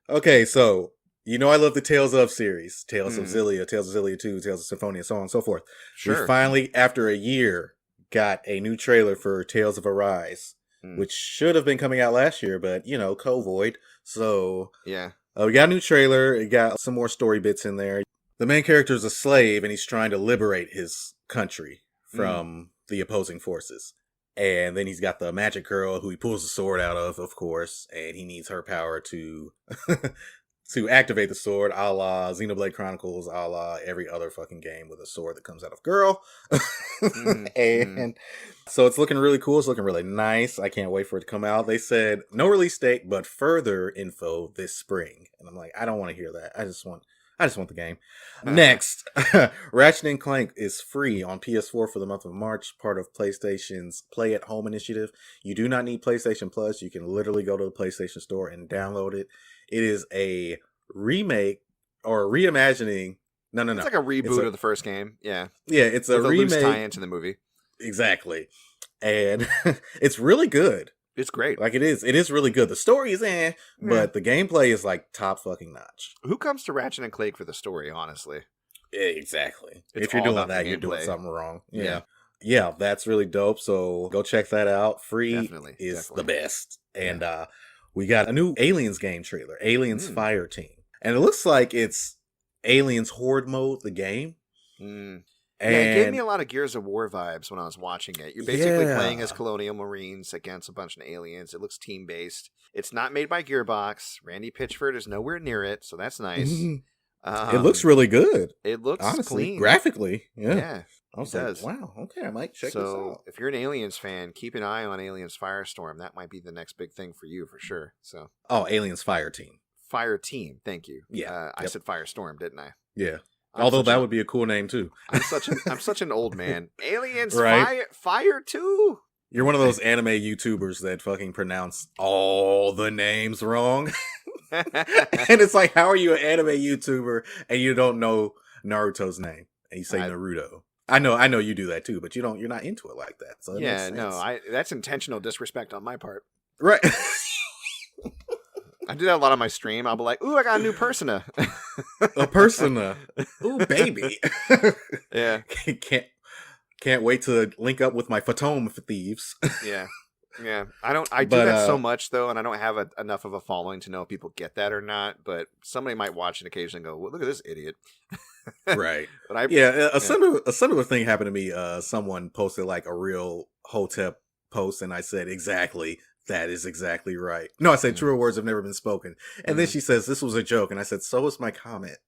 Okay, so you know I love the Tales of series. Tales of Mm, Xillia, Tales of Xillia 2, Tales of Symphonia, so on and so forth. We sure. finally, after a year, got a new trailer for Tales of Arise, Mm, which should have been coming out last year, but you know, COVID. So yeah. we got a new trailer. It got some more story bits in there. The main character is a slave, and he's trying to liberate his country Mm, from the opposing forces. And then he's got the magic girl who he pulls the sword out of course, and he needs her power to to activate the sword, a la Xenoblade Chronicles, a la every other fucking game with a sword that comes out of girl. mm, mm. And so it's looking really cool. It's looking really nice. I can't wait for it to come out. They said no release date, but further info this spring. And I'm like, I don't want to hear that. I just want the game. Next, Ratchet and Clank is free on PS4 for the month of March, part of PlayStation's Play at Home initiative. You do not need PlayStation Plus. You can literally go to the PlayStation Store and download it. It is a remake or a reimagining. No, no, It's no. like a It's reboot a of the first game. Yeah. yeah, it's a With a loose remake. tie-in to the movie. Exactly. And it's really good. It's great. Like it is. It is really good. The story is Yeah. but the gameplay is like top fucking notch. Who comes to Ratchet and Clank for the story, honestly? Yeah, exactly. It's If you're all doing about the that, you're doing gameplay. something wrong. Yeah. Yeah. Yeah, that's really dope. So go check that out. Free Definitely. is the Definitely. best. And Yeah. we got a new Aliens game trailer, Aliens Mm. Fire Team. And it looks like it's Aliens Horde mode, the game. Mm. Yeah, it gave me And a lot of Gears of War vibes when I was watching it. You're basically playing as yeah. Colonial Marines against a bunch of aliens. It looks team-based. It's not made by Gearbox. Randy Pitchford is nowhere near it, so that's nice. It looks really good. It looks Honestly, clean. graphically. Yeah. Yeah, I it was like, does. wow, okay, I might check this So out. if you're an Aliens fan, keep an eye on Aliens Firestorm. That might be the next big thing for you for sure. So Oh, Aliens Fire Team. Fire Team, thank you. Yeah. I Yep. said Firestorm, didn't I? Yeah. I'm Although such that an would be a cool name too. I'm such an old man. Aliens Right? Fire too. You're one of those anime YouTubers that fucking pronounce all the names wrong. And it's like, how are you an anime YouTuber and you don't know Naruto's name? And you say I, Naruto. I know you do that too, but you're not into it like that. So it makes yeah, no, sense. that's intentional disrespect on my part. Right. I do that a lot on my stream. I'll be like, "Ooh, I got a new persona." A persona. Ooh, baby. Yeah, Can't wait to link up with my Fatome thieves. yeah, yeah. I do But that so much though, and I don't have enough of a following to know if people get that or not. But somebody might watch it occasionally and go, well, "Look at this idiot." right. But I, Yeah, a yeah, similar thing happened to me. Someone posted like a real Hotep post, and I said, exactly, that is exactly right. No, I said, mm, truer words have never been spoken. And then mhm. she says, this was a joke. And I said, so was my comment.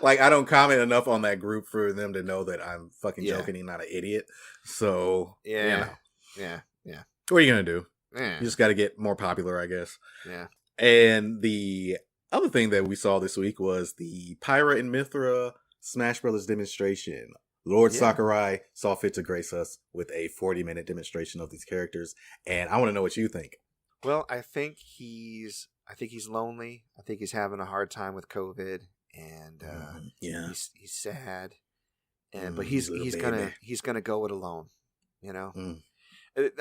Like, I don't comment enough on that group for them to know that I'm fucking Yeah, joking and not an idiot. So, yeah, yeah, yeah, what are you going to do? yeah, You just got to get more popular, I guess. yeah. And the other thing that we saw this week was the Pyra and Mythra Smash Brothers demonstration. Lord Yeah. Sakurai saw fit to grace us with a 40-minute demonstration of these characters, and I want to know what you think. Well, I think he's lonely. I think he's having a hard time with COVID, and Yeah, he's sad, and but little baby. he's gonna go it alone. You know, Mm.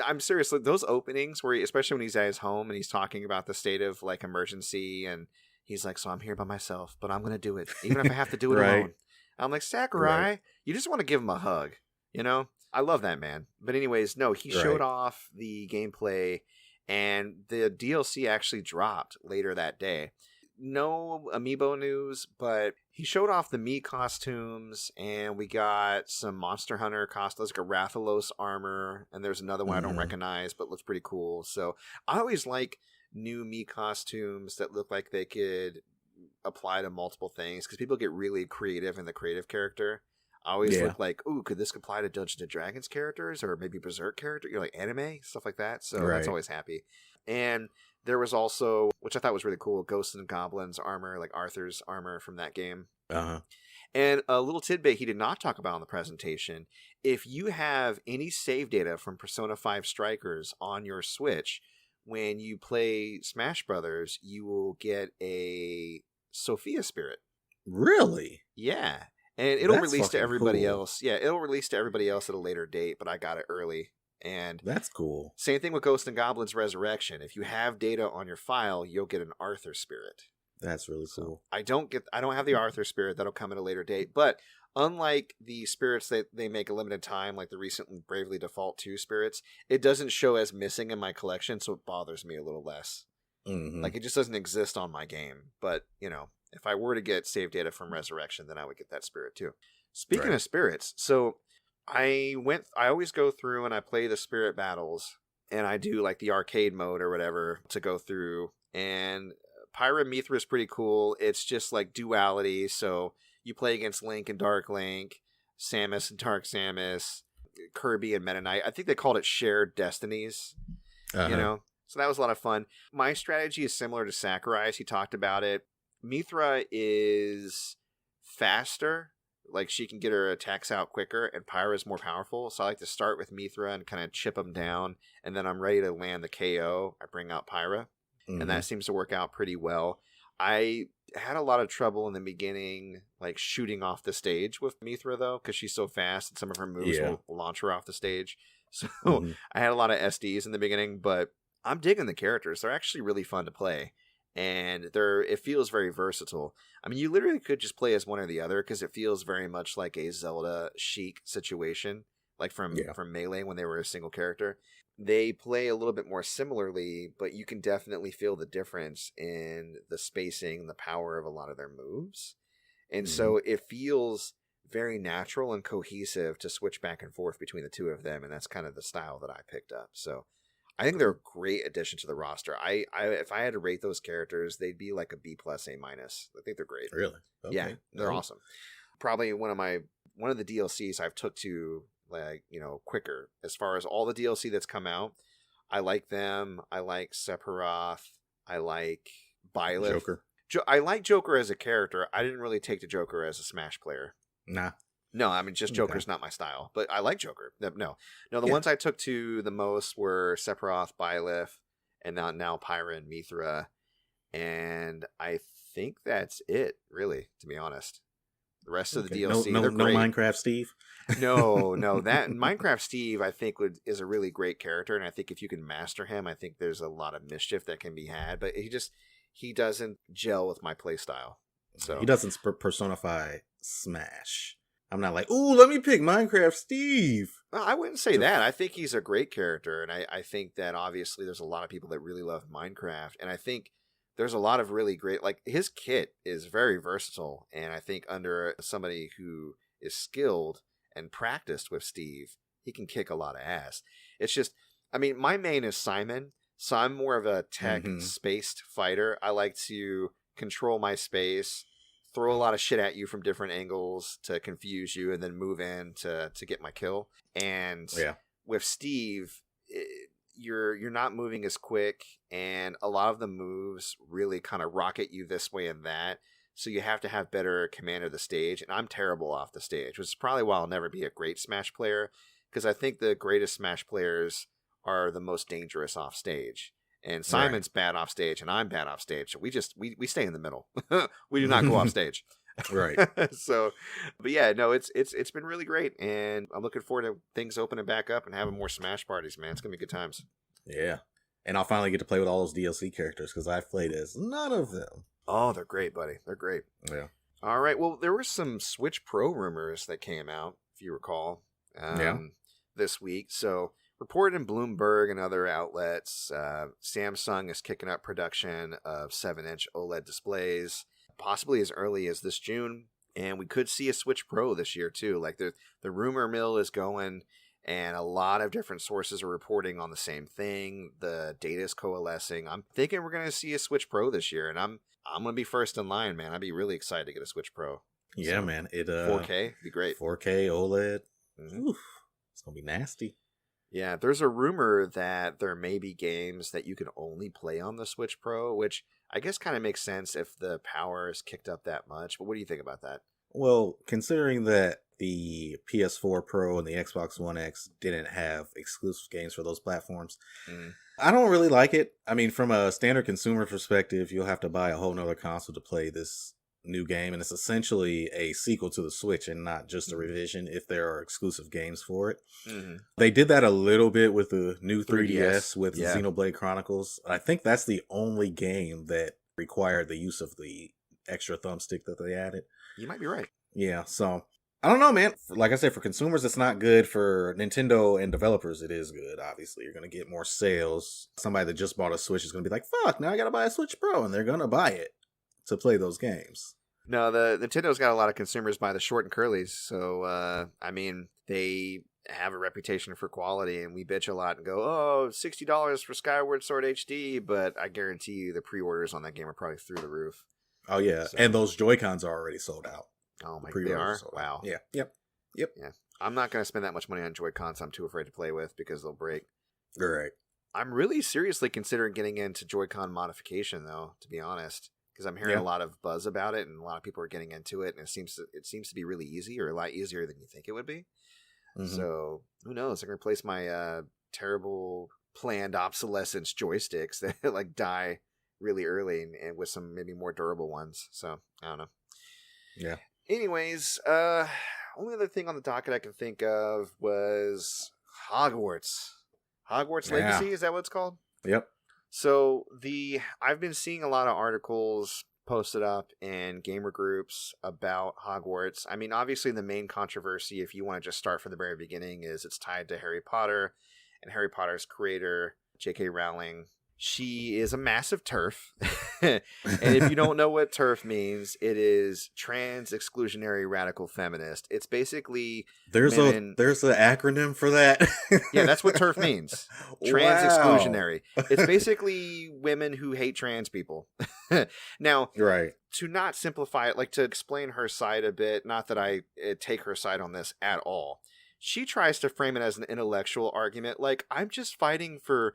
I'm serious. Like, those openings where, especially when he's at his home and he's talking about the state of like emergency, and he's like, "So I'm here by myself, but I'm gonna do it, even if I have to do it Right, alone." I'm like, right, Sakurai, you just want to give him a hug, you know? I love that man. But anyways, no, he showed right. off the gameplay, and the DLC actually dropped later that day. No amiibo news, but he showed off the Mii costumes, and we got some Monster Hunter costumes, like a Rathalos armor, and there's another one I don't hmm recognize, but looks pretty cool. So I always like new Mii costumes that look like they could apply to multiple things, because people get really creative in the creative character. I always Yeah, look like, ooh, could this apply to Dungeons and Dragons characters, or maybe Berserk character, like anime stuff like that. So that's right. always happy. And there was also, which I thought was really cool, Ghosts and Goblins armor, like Arthur's armor from that game. Uh-huh. And a little tidbit he did not talk about in the presentation: if you have any save data from Persona 5 Strikers on your Switch, when you play Smash Brothers, you will get a Sophia Spirit. Really? Yeah. And it'll That's release to fucking everybody cool. else. Yeah, it'll release to everybody else at a later date, but I got it early. And That's cool. same thing with Ghosts and Goblins Resurrection. If you have data on your file, you'll get an Arthur spirit. That's really cool. I don't have the Arthur spirit. That'll come at a later date. But unlike the spirits that they make a limited time, like the recent Bravely Default 2 spirits, it doesn't show as missing in my collection, so it bothers me a little less. Mm-hmm. Like, it just doesn't exist on my game. But, if I were to get save data from Resurrection, then I would get that spirit too. Speaking of spirits, so I always go through and I play the spirit battles, and I do like the arcade mode or whatever to go through. And Pyra Mythra is pretty cool. It's just like duality. So you play against Link and Dark Link, Samus and Dark Samus, Kirby and Meta Knight. I think they called it Shared Destinies, So that was a lot of fun. My strategy is similar to Sakurai's. He talked about it. Mythra is faster. Like, she can get her attacks out quicker, and Pyra is more powerful. So I like to start with Mythra and kind of chip them down, and then I'm ready to land the KO. I bring out Pyra, and that seems to work out pretty well. I had a lot of trouble in the beginning, like, shooting off the stage with Mythra, though, because she's so fast, and some of her moves will launch her off the stage. So I had a lot of SDs in the beginning, but I'm digging the characters. They're actually really fun to play. And it feels very versatile. I mean, you literally could just play as one or the other because it feels very much like a Zelda Sheik situation, like from Melee when they were a single character. They play a little bit more similarly, but you can definitely feel the difference in the spacing, the power of a lot of their moves. And so it feels very natural and cohesive to switch back and forth between the two of them, and that's kind of the style that I picked up. So I think they're a great addition to the roster. If I had to rate those characters, they'd be like a B+, A-. I think they're great. Really? Okay. Yeah, they're awesome. Probably one of the DLCs I've took to, like, quicker. As far as all the DLC that's come out, I like them. I like Sephiroth. I like Byleth. Joker. I like Joker as a character. I didn't really take to Joker as a Smash player. Nah. No, I mean, just Joker's not my style, but I like Joker. No, the ones I took to the most were Sephiroth, Byleth, and now Pyra and Mythra, and I think that's it, really, to be honest. The rest of the DLC, no they're great. Minecraft Steve? No, that Minecraft Steve, I think is a really great character, and I think if you can master him, I think there's a lot of mischief that can be had, but he doesn't gel with my play style. So he doesn't personify Smash. I'm not like, ooh, let me pick Minecraft Steve. Well, I wouldn't say that. I think he's a great character, and I think that obviously there's a lot of people that really love Minecraft, and I think there's a lot of really great, like, his kit is very versatile, and I think under somebody who is skilled and practiced with Steve, he can kick a lot of ass. It's just, I mean, my main is Simon, so I'm more of a tech-spaced fighter. I like to control my space, throw a lot of shit at you from different angles to confuse you, and then move in to get my kill. And with Steve, you're not moving as quick, and a lot of the moves really kind of rocket you this way and that. So you have to have better command of the stage, and I'm terrible off the stage, which is probably why I'll never be a great Smash player, because I think the greatest Smash players are the most dangerous off stage. And Simon's bad off stage, and I'm bad off stage. So we stay in the middle. We do not go off stage. Right. So, but yeah, no, it's been really great, and I'm looking forward to things opening back up and having more Smash parties, man. It's gonna be good times. Yeah, and I'll finally get to play with all those DLC characters because I've played as none of them. Oh, they're great, buddy. They're great. Yeah. All right. Well, there were some Switch Pro rumors that came out, if you recall, this week. So, reported in Bloomberg and other outlets, Samsung is kicking up production of 7-inch OLED displays, possibly as early as this June, and we could see a Switch Pro this year too. Like, the rumor mill is going, and a lot of different sources are reporting on the same thing. The data is coalescing. I'm thinking we're going to see a Switch Pro this year, and I'm going to be first in line, man. I'd be really excited to get a Switch Pro. Yeah, so, man. 4K be great. 4K OLED. Oof, it's going to be nasty. Yeah, there's a rumor that there may be games that you can only play on the Switch Pro, which I guess kind of makes sense if the power is kicked up that much. But what do you think about that? Well, considering that the PS4 Pro and the Xbox One X didn't have exclusive games for those platforms, I don't really like it. I mean, from a standard consumer perspective, you'll have to buy a whole nother console to play this new game, and it's essentially a sequel to the Switch and not just a revision if there are exclusive games for it. Mm-hmm. They did that a little bit with the new 3DS with Yeah. Xenoblade Chronicles. I think that's the only game that required the use of the extra thumbstick that they added. You might be right. Yeah, so I don't know, man. Like I said, for consumers, it's not good. For Nintendo and developers, it is good. Obviously, you're going to get more sales. Somebody that just bought a Switch is going to be like, fuck, now I got to buy a Switch Pro, and they're going to buy it to play those games. No, the Nintendo's got a lot of consumers by the short and curlies. So, I mean, they have a reputation for quality, and we bitch a lot and go, oh, $60 for Skyward Sword HD, but I guarantee you the pre-orders on that game are probably through the roof. Oh, yeah. So, and those Joy-Cons are already sold out. Oh, my God. They are? Wow. Yeah. Yep. Yeah. I'm not going to spend that much money on Joy-Cons I'm too afraid to play with because they'll break. Right. I'm really seriously considering getting into Joy-Con modification, though, to be honest. Because I'm hearing a lot of buzz about it, and a lot of people are getting into it, and it seems to be really easy, or a lot easier than you think it would be. Mm-hmm. So who knows? I can replace my terrible planned obsolescence joysticks that like die really early, and with some maybe more durable ones. So I don't know. Yeah. Anyways, only other thing on the docket I can think of was Hogwarts. Hogwarts Legacy, is that what it's called? Yep. So I've been seeing a lot of articles posted up in gamer groups about Hogwarts. I mean, obviously the main controversy, if you want to just start from the very beginning, is it's tied to Harry Potter, and Harry Potter's creator, J.K. Rowling. She is a massive TERF. And if you don't know what TERF means, it is trans exclusionary radical feminist. It's basically there's an acronym for that. Yeah, that's what TERF means. Trans exclusionary. It's basically women who hate trans people. Now, right. To not simplify it, like to explain her side a bit, not that I take her side on this at all. She tries to frame it as an intellectual argument, like, I'm just fighting for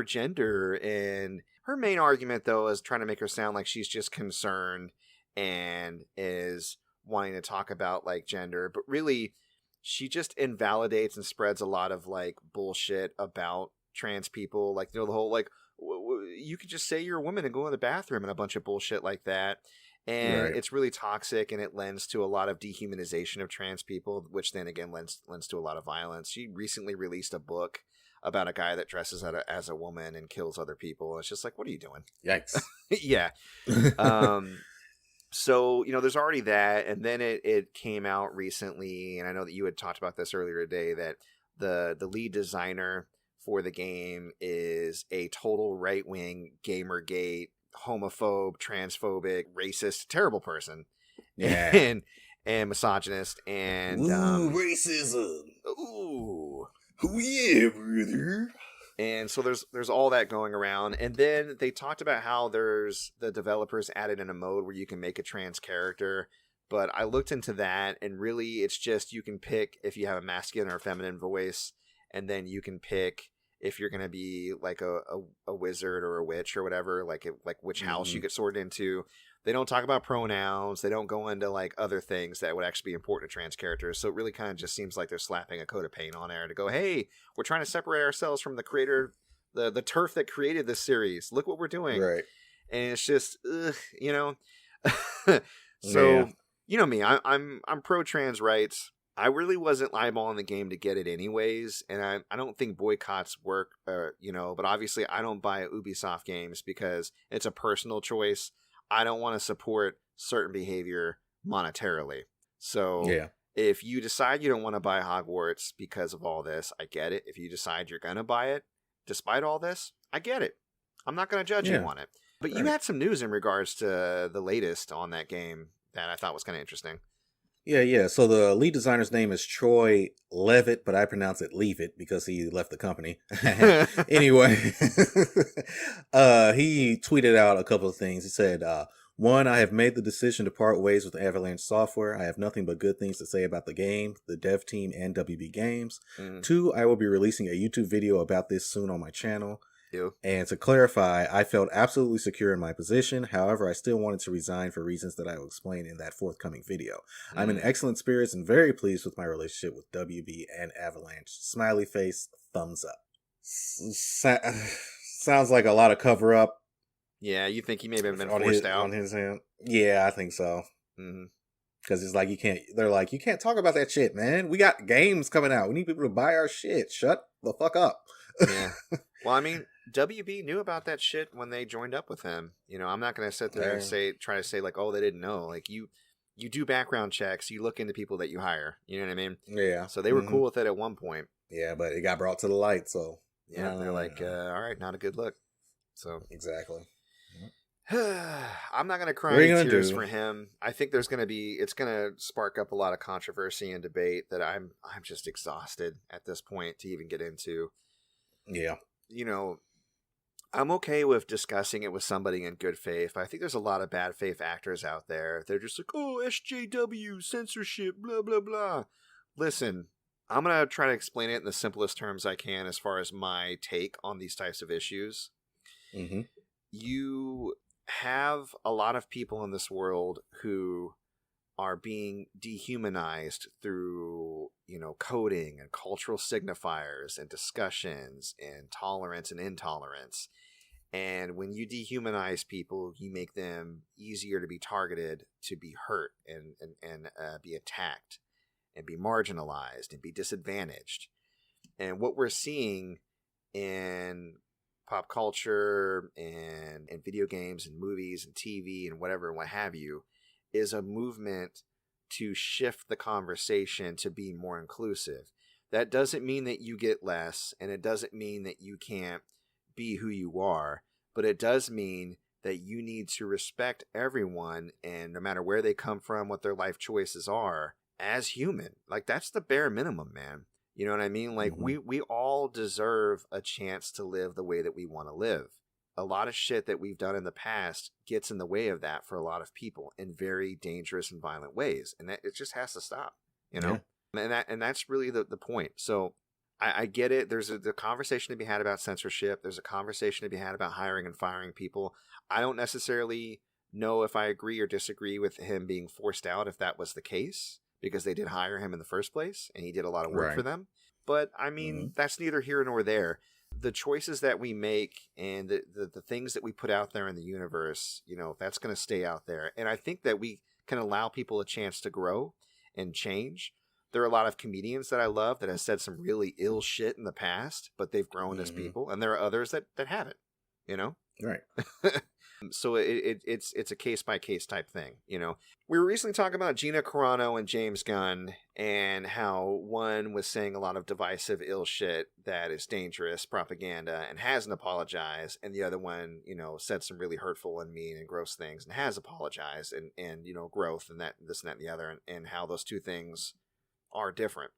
gender, and her main argument, though, is trying to make her sound like she's just concerned and is wanting to talk about, like, gender, but really, she just invalidates and spreads a lot of, like, bullshit about trans people, like, you know, the whole, like, you could just say you're a woman and go in the bathroom and a bunch of bullshit like that. And it's really toxic, and it lends to a lot of dehumanization of trans people, which then again lends to a lot of violence. She recently released a book about a guy that dresses as a woman and kills other people. It's just like, what are you doing? Yikes. Yeah. So, you know, there's already that. And then it came out recently, and I know that you had talked about this earlier today, that the lead designer for the game is a total right-wing Gamergate, homophobe, transphobic, racist, terrible person. Yeah. and misogynist, and racism. Ooh. Oh yeah, brother. And so there's all that going around. And then they talked about how there's the developers added in a mode where you can make a trans character. But I looked into that, and really it's just you can pick if you have a masculine or feminine voice, and then you can pick if you're going to be like a wizard or a witch or whatever, like which house you get sorted into. They don't talk about pronouns. They don't go into like other things that would actually be important to trans characters. So it really kind of just seems like they're slapping a coat of paint on there to go, hey, we're trying to separate ourselves from the creator, the TERF that created this series. Look what we're doing. Right. And it's just, you know. So, you know me, I'm pro trans rights. I really wasn't eyeballing the game to get it anyways, and I don't think boycotts work, you know, but obviously I don't buy Ubisoft games because it's a personal choice. I don't want to support certain behavior monetarily. So if you decide you don't want to buy Hogwarts because of all this, I get it. If you decide you're going to buy it despite all this, I get it. I'm not going to judge you on it. But you had some news in regards to the latest on that game that I thought was kind of interesting. Yeah. So the lead designer's name is Troy Levitt, but I pronounce it Leave It because he left the company. Anyway, he tweeted out a couple of things. He said, one, I have made the decision to part ways with Avalanche Software. I have nothing but good things to say about the game, the dev team, and WB Games. 2, I will be releasing a YouTube video about this soon on my channel. And to clarify, I felt absolutely secure in my position. However, I still wanted to resign for reasons that I will explain in that forthcoming video. I'm in excellent spirits and very pleased with my relationship with WB and Avalanche. Smiley face, thumbs up. Sounds like a lot of cover up. Yeah, you think he may have been on forced out? on his hand. Yeah, I think so. Mm-hmm. Because it's like you can't. They're like, you can't talk about that shit, man. We got games coming out. We need people to buy our shit. Shut the fuck up. Yeah. Well, I mean, WB knew about that shit when they joined up with him. You know, I'm not going to sit there and try to say like, oh, they didn't know. Like you do background checks. You look into people that you hire. You know what I mean? Yeah. So they were cool with it at one point. Yeah, but it got brought to the light. So yeah, they're like, all right, not a good look. So exactly. I'm not going to cry any tears for him. I think it's going to spark up a lot of controversy and debate that I'm just exhausted at this point to even get into. Yeah. You know, I'm okay with discussing it with somebody in good faith. I think there's a lot of bad faith actors out there. They're just like, oh, SJW, censorship, blah, blah, blah. Listen, I'm going to try to explain it in the simplest terms I can as far as my take on these types of issues. Mm-hmm. You have a lot of people in this world who are being dehumanized through, coding and cultural signifiers and discussions and tolerance and intolerance. And when you dehumanize people, you make them easier to be targeted, to be hurt and be attacked and be marginalized and be disadvantaged. And what we're seeing in pop culture and video games and movies and TV and whatever and what have you is a movement to shift the conversation to be more inclusive. That doesn't mean that you get less, and it doesn't mean that you can't be who you are, but it does mean that you need to respect everyone, and no matter where they come from, what their life choices are, as human. Like, that's the bare minimum, man. You know what I mean? Like, we all deserve a chance to live the way that we want to live. A lot of shit that we've done in the past gets in the way of that for a lot of people in very dangerous and violent ways. And that it just has to stop, Yeah. And that's really the point. So I get it. There's a conversation to be had about censorship. There's a conversation to be had about hiring and firing people. I don't necessarily know if I agree or disagree with him being forced out if that was the case, because they did hire him in the first place and he did a lot of work for them. But I mean, that's neither here nor there. The choices that we make and the things that we put out there in the universe, that's going to stay out there. And I think that we can allow people a chance to grow and change. There are a lot of comedians that I love that have said some really ill shit in the past, but they've grown as people. And there are others that haven't, Right. So it's a case by case type thing. We were recently talking about Gina Carano and James Gunn and how one was saying a lot of divisive ill shit that is dangerous propaganda and hasn't apologized, and the other one said some really hurtful and mean and gross things and has apologized and growth and that this and that and the other, and how those two things are different.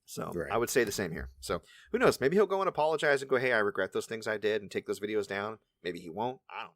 So I would say the same here. So who knows? Maybe he'll go and apologize and go, hey, I regret those things I did, and take those videos down. Maybe he won't. I don't